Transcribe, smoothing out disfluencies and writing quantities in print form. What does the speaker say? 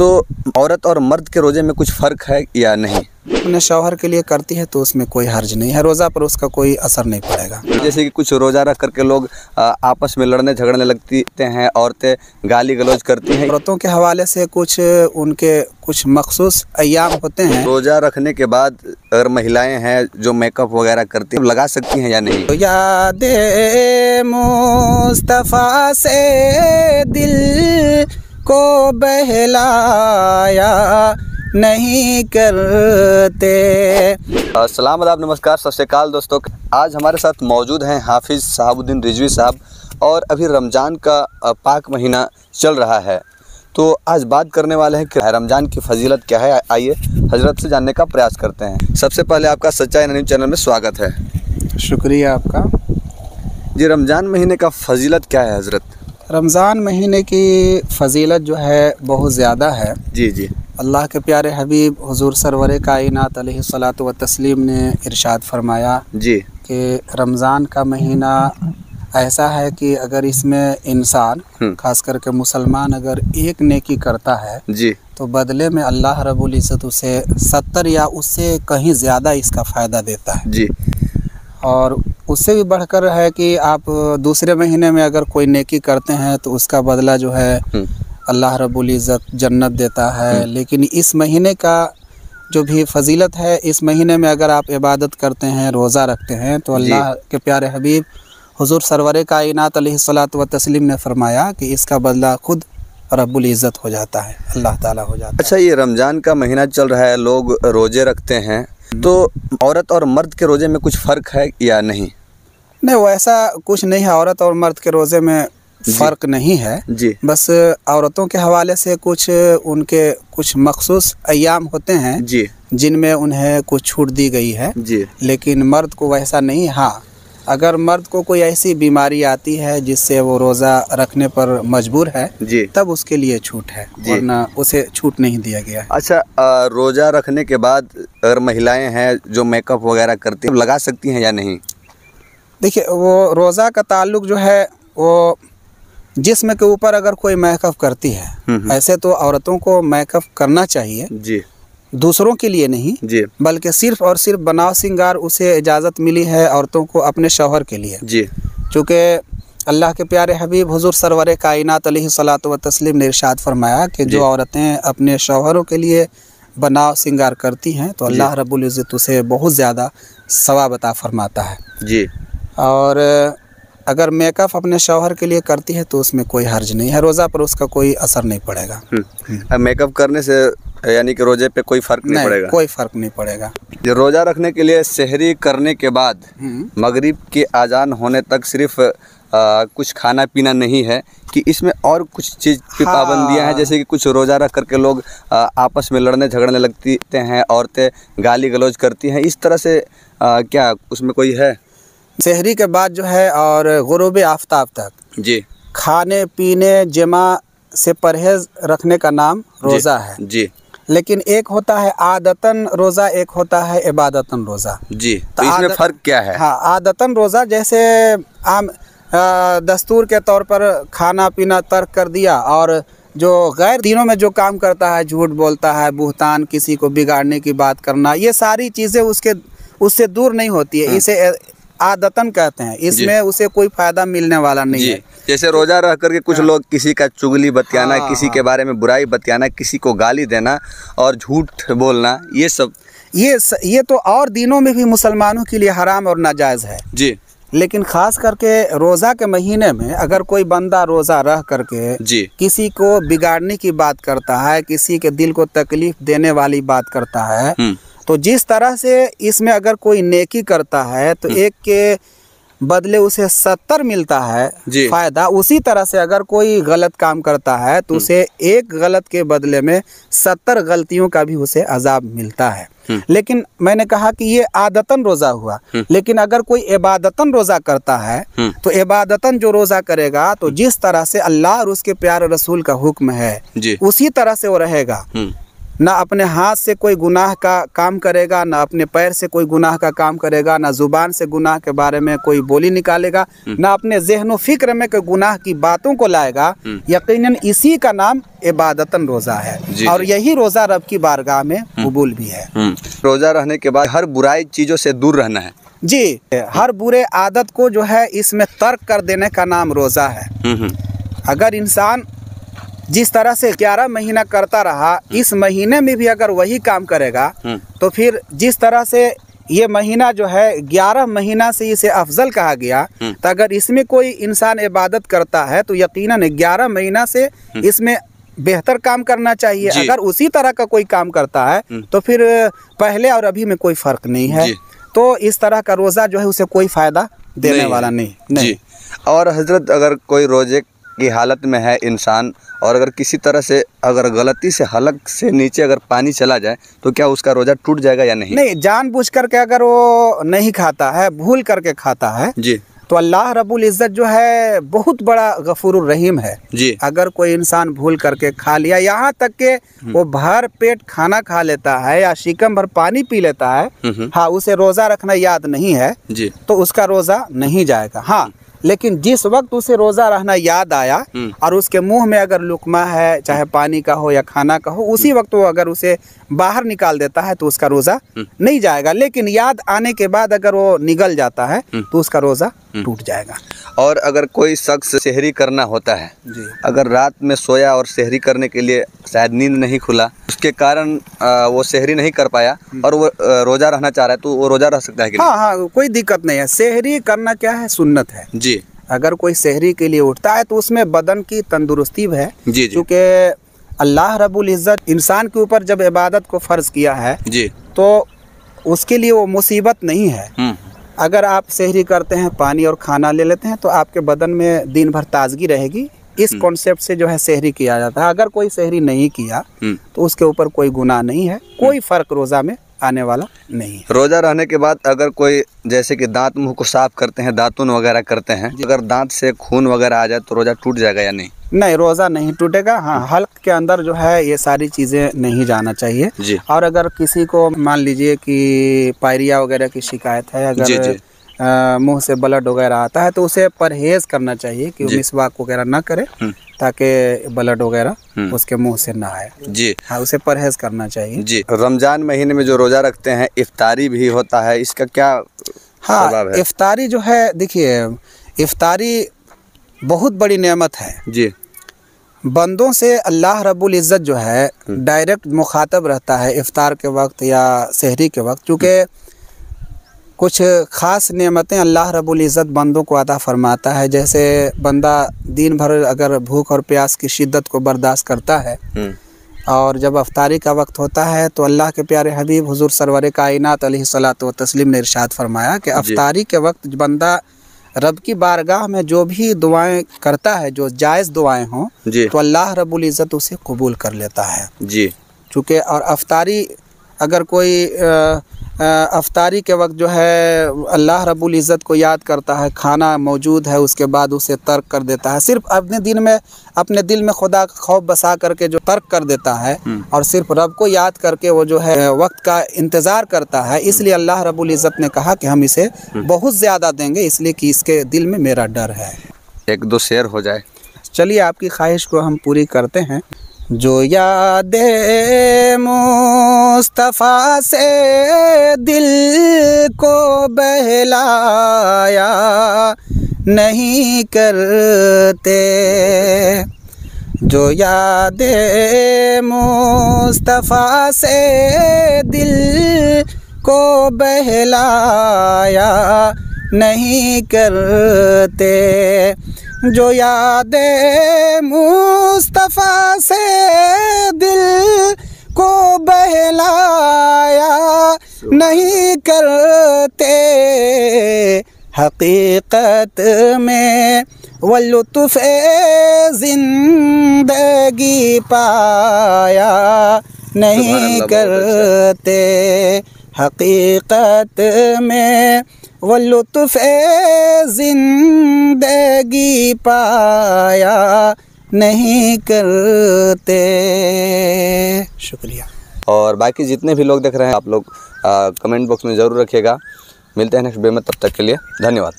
तो औरत और मर्द के रोजे में कुछ फ़र्क है या नहीं? अपने शौहर के लिए करती है तो उसमें कोई हर्ज नहीं है, रोज़ा पर उसका कोई असर नहीं पड़ेगा। जैसे कि कुछ रोज़ा रख करके लोग आपस में लड़ने झगड़ने लगती हैं, औरतें गाली गलौज करती हैं। औरतों के हवाले से उनके कुछ मखसूस अय्याम होते हैं। रोज़ा रखने के बाद अगर महिलाएं हैं जो मेकअप वगैरह करती हैं, लगा सकती हैं या नहीं? तो यादे मुस्तफ़ा से दिल को बहलाया नहीं करते। अस्सलाम वालेकुम, नमस्कार, सत श्री अकाल दोस्तों। आज हमारे साथ मौजूद हैं हाफिज़ शहाबुद्दीन रिजवी साहब, और अभी रमज़ान का पाक महीना चल रहा है, तो आज बात करने वाले हैं कि रमज़ान की फजीलत क्या है। आइए हजरत से जानने का प्रयास करते हैं। सबसे पहले आपका सच्चाई न्यूज़ चैनल में स्वागत है। शुक्रिया आपका। जी, रमज़ान महीने का फजीलत क्या है हजरत? रमज़ान महीने की फ़जीलत जो है बहुत ज़्यादा है। जी जी। अल्लाह के प्यारे हबीब हुज़ूर सरवर कायनात अलैहिस्सलातु व तस्लीम ने इरशाद फरमाया जी कि रमज़ान का महीना ऐसा है कि अगर इसमें इंसान खास करके मुसलमान अगर एक नेकी करता है जी तो बदले में अल्लाह रब्बुल इज़्ज़त उसे 70 या उससे कहीं ज़्यादा इसका फ़ायदा देता है। जी। और उससे भी बढ़कर है कि आप दूसरे महीने में अगर कोई नेकी करते हैं तो उसका बदला जो है अल्लाह रब्बुल इज़्ज़त जन्नत देता है। लेकिन इस महीने का जो भी फजीलत है, इस महीने में अगर आप इबादत करते हैं, रोज़ा रखते हैं, तो अल्लाह के प्यारे हबीब हुज़ूर सरवर कायनात अलैहिस्सलातु व तस्लीम ने फरमाया कि इसका बदला खुद रब्बुल इज़्ज़त हो जाता है, अल्लाह ताला हो जाता है। अच्छा, ये रमज़ान का महीना चल रहा है, लोग रोज़े रखते हैं, तो औरत और मर्द के रोज़े में कुछ फ़र्क है या नहीं? नहीं, वैसा कुछ नहीं है। औरत और मर्द के रोज़े में फ़र्क नहीं है जी। बस औरतों के हवाले से उनके कुछ मखसूस अय्याम होते हैं जी जिनमें उन्हें कुछ छूट दी गई है। जी। लेकिन मर्द को वैसा नहीं। हाँ, अगर मर्द को कोई ऐसी बीमारी आती है जिससे वो रोज़ा रखने पर मजबूर है जी, तब उसके लिए छूट है, वरना उसे छूट नहीं दिया गया है। अच्छा, रोज़ा रखने के बाद अगर महिलाएं हैं जो मेकअप वगैरह करती हैं, लगा सकती हैं या नहीं? देखिए, वो रोज़ा का ताल्लुक जो है वो जिस्म के ऊपर अगर कोई मेकअप करती है, ऐसे तो औरतों को मेकअप करना चाहिए जी। दूसरों के लिए नहीं, जी बल्कि सिर्फ़ और सिर्फ बनाव सिंगार उसे इजाज़त मिली है औरतों को अपने शौहर के लिए। जी। चूँकि अल्लाह के प्यारे हबीब हुज़ूर सरवर कायनात अलैहिस्सलातु व तस्लीम ने इरशाद फरमाया कि जो औरतें अपने शौहरों के लिए बनाव सिंगार करती हैं तो अल्लाह रब्बुल इज़्ज़त उसे बहुत ज़्यादा सवाब अता फरमाता है। जी। और अगर मेकअप अपने शौहर के लिए करती है तो उसमें कोई हर्ज नहीं है, रोज़ा पर उसका कोई असर नहीं पड़ेगा। मेकअप करने से यानी कि रोज़े पे कोई फ़र्क नहीं पड़ेगा? कोई फ़र्क नहीं पड़ेगा। रोज़ा रखने के लिए सहरी करने के बाद मगरिब की आज़ान होने तक सिर्फ कुछ खाना पीना नहीं है कि इसमें और कुछ चीज़ की पाबंदियां हैं, जैसे कि कुछ रोज़ा रख करके लोग आपस में लड़ने झगड़ने लगती हैं, औरतें गाली गलौज करती हैं, इस तरह से क्या उसमें कोई है? सहरी के बाद जो है और गुरूब आफ्ताब तक जी खाने पीने जमा से परहेज़ रखने का नाम रोज़ा है। जी। लेकिन एक होता है आदतन रोज़ा, एक होता है इबादतन रोज़ा। जी, तो इसमें फ़र्क क्या है? हाँ, आदतन रोज़ा जैसे आम दस्तूर के तौर पर खाना पीना तर्क कर दिया, और जो गैर दिनों में जो काम करता है, झूठ बोलता है, बुहतान, किसी को बिगाड़ने की बात करना, ये सारी चीज़ें उससे दूर नहीं होती है। इसे आदतन कहते हैं, इसमें उसे कोई फ़ायदा मिलने वाला नहीं है। जैसे रोज़ा रह करके कुछ लोग किसी का चुगली बतियाना, किसी के बारे में बुराई बतियाना, किसी को गाली देना और झूठ बोलना, ये सब ये तो और दिनों में भी मुसलमानों के लिए हराम और नाजायज़ है जी। लेकिन ख़ास करके रोज़ा के महीने में अगर कोई बंदा रोज़ा रह करके किसी को बिगाड़ने की बात करता है, किसी के दिल को तकलीफ़ देने वाली बात करता है, तो जिस तरह से इसमें अगर कोई नेकी करता है तो एक के बदले उसे 70 मिलता है फ़ायदा, उसी तरह से अगर कोई गलत काम करता है तो उसे एक गलत के बदले में 70 गलतियों का भी उसे अजाब मिलता है। लेकिन मैंने कहा कि ये आदतन रोज़ा हुआ, लेकिन अगर कोई इबादतन रोज़ा करता है तो इबादतन जो रोज़ा करेगा तो जिस तरह से अल्लाह और उसके प्यारे रसूल का हुक्म है उसी तरह से वो रहेगा। ना अपने हाथ से कोई गुनाह का काम करेगा, ना अपने पैर से कोई गुनाह का काम करेगा, ना जुबान से गुनाह के बारे में कोई बोली निकालेगा, ना अपने ज़हन फिक्र में कोई गुनाह की बातों को लाएगा, यकीनन इसी का नाम इबादतन रोज़ा है। और यही रोज़ा रब की बारगाह में कबूल भी है। रोज़ा रहने के बाद हर बुराई चीज़ों से दूर रहना है जी, हर बुरे आदत को जो है इसमें तर्क कर देने का नाम रोज़ा है। अगर इंसान जिस तरह से 11 महीना करता रहा, इस महीने में भी अगर वही काम करेगा तो फिर जिस तरह से ये महीना जो है 11 महीना से इसे अफजल कहा गया, तो अगर इसमें कोई इंसान इबादत करता है तो यकीनन 11 महीना से इसमें बेहतर काम करना चाहिए। अगर उसी तरह का कोई काम करता है तो फिर पहले और अभी में कोई फ़र्क नहीं है। तो इस तरह का रोज़ा जो है उसे कोई फ़ायदा देने वाला नहीं। और हजरत, अगर कोई रोज़े की हालत में है इंसान और अगर किसी तरह से अगर गलती से हलक से नीचे अगर पानी चला जाए तो क्या उसका रोज़ा टूट जाएगा या नहीं? नहीं, जानबूझ करके अगर वो नहीं खाता है, भूल करके खाता है जी, तो अल्लाह रब्बुल इज़्ज़त जो है बहुत बड़ा गफूरुर रहीम है जी। अगर कोई इंसान भूल करके खा लिया, यहाँ तक के वो भर पेट खाना खा लेता है या शिकम भर पानी पी लेता है, हाँ, उसे रोज़ा रखना याद नहीं है जी, तो उसका रोज़ा नहीं जाएगा। हाँ, लेकिन जिस वक्त उसे रोज़ा रहना याद आया और उसके मुंह में अगर लुकमा है, चाहे पानी का हो या खाना का हो, उसी वक्त वो अगर उसे बाहर निकाल देता है तो उसका रोज़ा नहीं जाएगा। लेकिन याद आने के बाद अगर वो निगल जाता है तो उसका रोज़ा टूट जाएगा। और अगर कोई शख्स सेहरी करना होता है जी, अगर रात में सोया और सेहरी करने के लिए शायद नींद नहीं खुला, उसके कारण वो सेहरी नहीं कर पाया और वो रोज़ा रहना चाह रहा है, तो वो रोज़ा रह सकता है कि नहीं? हाँ, कोई दिक्कत नहीं है। सेहरी करना क्या है, सुन्नत है जी। अगर कोई सेहरी के लिए उठता है तो उसमें बदन की तंदुरुस्ती है जी, क्योंकि अल्लाह रब्बुल इज़्ज़त इंसान के ऊपर जब इबादत को फ़र्ज़ किया है जी, तो उसके लिए वो मुसीबत नहीं है। अगर आप सेहरी करते हैं, पानी और खाना ले लेते हैं, तो आपके बदन में दिन भर ताजगी रहेगी। इस कॉन्सेप्ट से जो है सेहरी किया जाता है। अगर कोई सेहरी नहीं किया तो उसके ऊपर कोई गुनाह नहीं है, कोई फ़र्क रोज़ा में आने वाला नहीं है। रोज़ा रहने के बाद अगर कोई जैसे कि दांत मुंह को साफ करते हैं, दातुन वगैरह करते हैं, अगर दांत से खून वगैरह आ जाए तो रोज़ा टूट जाएगा या नहीं? नहीं, रोज़ा नहीं टूटेगा। हाँ, हल्क के अंदर जो है ये सारी चीज़ें नहीं जाना चाहिए जी। और अगर किसी को मान लीजिए कि पायरिया वगैरह की शिकायत है, अगर मुंह से ब्लड वगैरह आता है तो उसे परहेज़ करना चाहिए कि मिसवाक वगैरह ना करे, ताकि ब्लड वगैरह उसके मुंह से ना आए जी। हाँ, उसे परहेज़ करना चाहिए जी। रमज़ान महीने में जो रोज़ा रखते हैं, इफ्तारी भी होता है, इसका क्या सबब है? इफ्तारी जो है, देखिए, इफ्तारी बहुत बड़ी नेमत है जी। बंदों से अल्लाह रब्बुल इज़्ज़त जो है डायरेक्ट मुखातब रहता है इफ्तार के वक्त या सहरी के वक्त, क्योंकि कुछ ख़ास नेमतें अल्लाह रब्बुल इज़्ज़त बंदों को अता फरमाता है। जैसे बंदा दिन भर अगर भूख और प्यास की शिद्दत को बर्दाश्त करता है और जब अफ्तारी का वक्त होता है तो अल्लाह के प्यारे हबीब हुज़ूर सरवर कायनात अलैहिस्सलातु व तस्लीम ने इरशाद फरमाया कि अफ्तारी के वक्त बंदा रब की बारगाह में जो भी दुआएं करता है, जो जायज़ दुआएं हों, तो अल्लाह रब्बुल इज़्ज़त उसे कबूल कर लेता है जी। चूँकि और अफ्तारी अगर कोई अफ्तारी के वक्त जो है अल्लाह रब्बुल इज़्ज़त को याद करता है, खाना मौजूद है, उसके बाद उसे तर्क कर देता है, सिर्फ अपने दिल में खुदा का खौफ बसा करके जो तर्क कर देता है और सिर्फ रब को याद करके वो जो है वक्त का इंतज़ार करता है, इसलिए अल्लाह रब्बुल इज़्ज़त ने कहा कि हम इसे बहुत ज़्यादा देंगे, इसलिए कि इसके दिल में मेरा डर है। एक दो शेर हो जाए। चलिए, आपकी ख्वाहिश को हम पूरी करते हैं। जो यादें मुस्तफ़ा से दिल को बहलाया नहीं करते, जो यादें मुस्तफ़ा से दिल को बहलाया नहीं करते, जो यादें मुस्तफ़ा से दिल को बहलाया नहीं करते, हकीकत में वो लुत्फ़ ज़िंदगी पाया नहीं करते, हकीकत में वो लुत्फ़ ज़िंदगी पाया नहीं करते। शुक्रिया। और बाकी जितने भी लोग देख रहे हैं आप लोग कमेंट बॉक्स में ज़रूर रखिएगा। मिलते हैं नेक्स्ट वीडियो में, तब तक के लिए धन्यवाद।